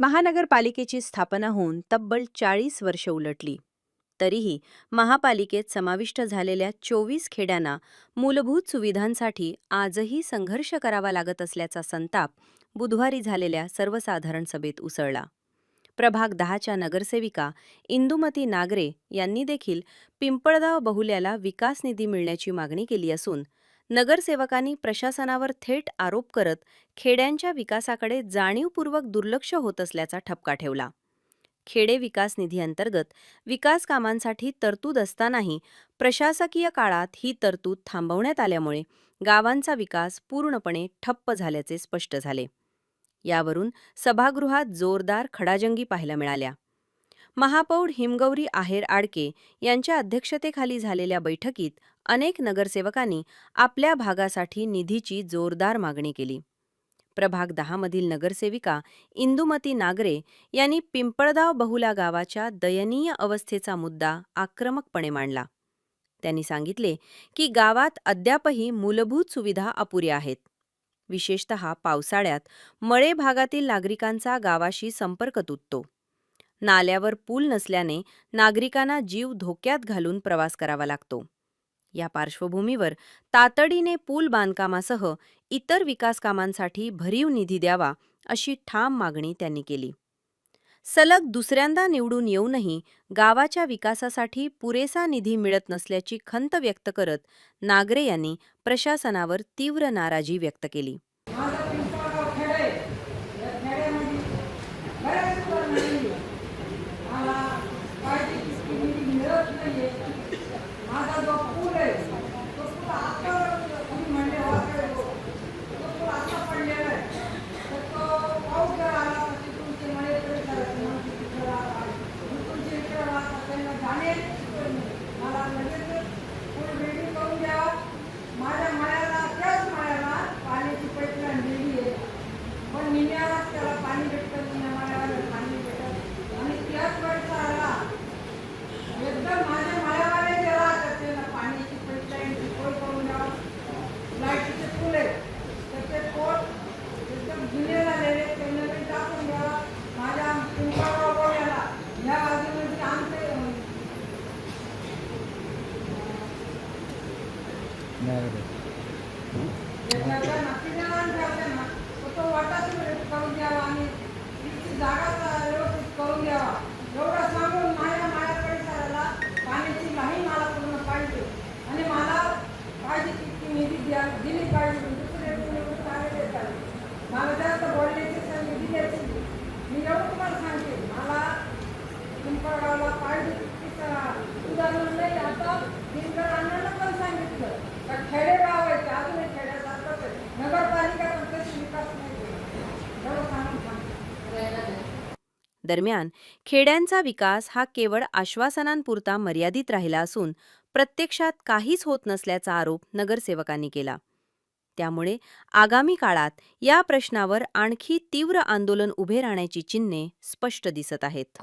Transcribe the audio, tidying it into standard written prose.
महानगरपालिकेची स्थापना होऊन तब्बल 40 वर्ष उलटली. तरीही महापालिकेत समाविष्ट झालेल्या 24 खेड्यांना मूलभूत सुविधांसाठी आजही संघर्ष करावा लागत असल्याचा संताप बुधवारी झालेल्या सर्वसाधारण सभेत उसळला. प्रभाग 10च्या नगरसेविका इंदुमती नागरे यांनी देखील पिंपळगाव बहुल्याला विकास निधी मिळण्याची मागणी केली असून नगरसेवकांनी प्रशासनावर थेट आरोप करत खेड्यांच्या विकासाकडे जाणीवपूर्वक दुर्लक्ष होत असल्याचा ठपका ठेवला. खेडे विकास निधी अंतर्गत विकास कामांसाठी तरतूद असतानाही प्रशासकीय काळात ही तरतूद थांबवण्यात आल्यामुळे गावांचा विकास पूर्णपणे ठप्प झाल्याचे स्पष्ट झाले. यावरून सभागृहात जोरदार खडाजंगी पाहायला मिळाल्या. महापौर हिमगौरी आहेर आडके यांच्या अध्यक्षतेखाली झालेल्या बैठकीत अनेक नगरसेवकांनी आपल्या भागासाठी निधीची जोरदार मागणी केली. प्रभाग 10 मधील नगरसेविका इंदुमती नागरे यांनी पिंपळगाव बहुला गावाच्या दयनीय अवस्थेचा मुद्दा आक्रमकपणे मांडला. त्यांनी सांगितले की गावात अद्यापही मूलभूत सुविधा अपुऱ्या आहेत. विशेषतः पावसाळ्यात मळे भागातील नागरिकांचा गावाशी संपर्क तुटतो. नाल्यावर पूल नसल्याने नागरिकांना जीव धोक्यात घालून प्रवास करावा लागतो. या पार्श्वभूमीवर तातडीने पूल बांधकामासह इतर विकास कामांसाठी भरीव निधी द्यावा अशी ठाम मागणी त्यांनी केली. सलग दुसऱ्यांदा निवडून येऊनही गावाच्या विकासासाठी पुरेसा निधी मिळत नसल्याची खंत व्यक्त करत नागरे यांनी प्रशासनावर तीव्र नाराजी व्यक्त केली. दरम्यान खेड्यांचा विकास हा केवळ आश्वासनांपुरता मर्यादित राहिला असून प्रत्यक्षात काहीच होत नसल्याचा आरोप नगरसेवकांनी केला. त्यामुळे आगामी काळात या प्रश्नावर आणखी तीव्र आंदोलन उभे राहण्याची चिन्हे स्पष्ट दिसत आहेत.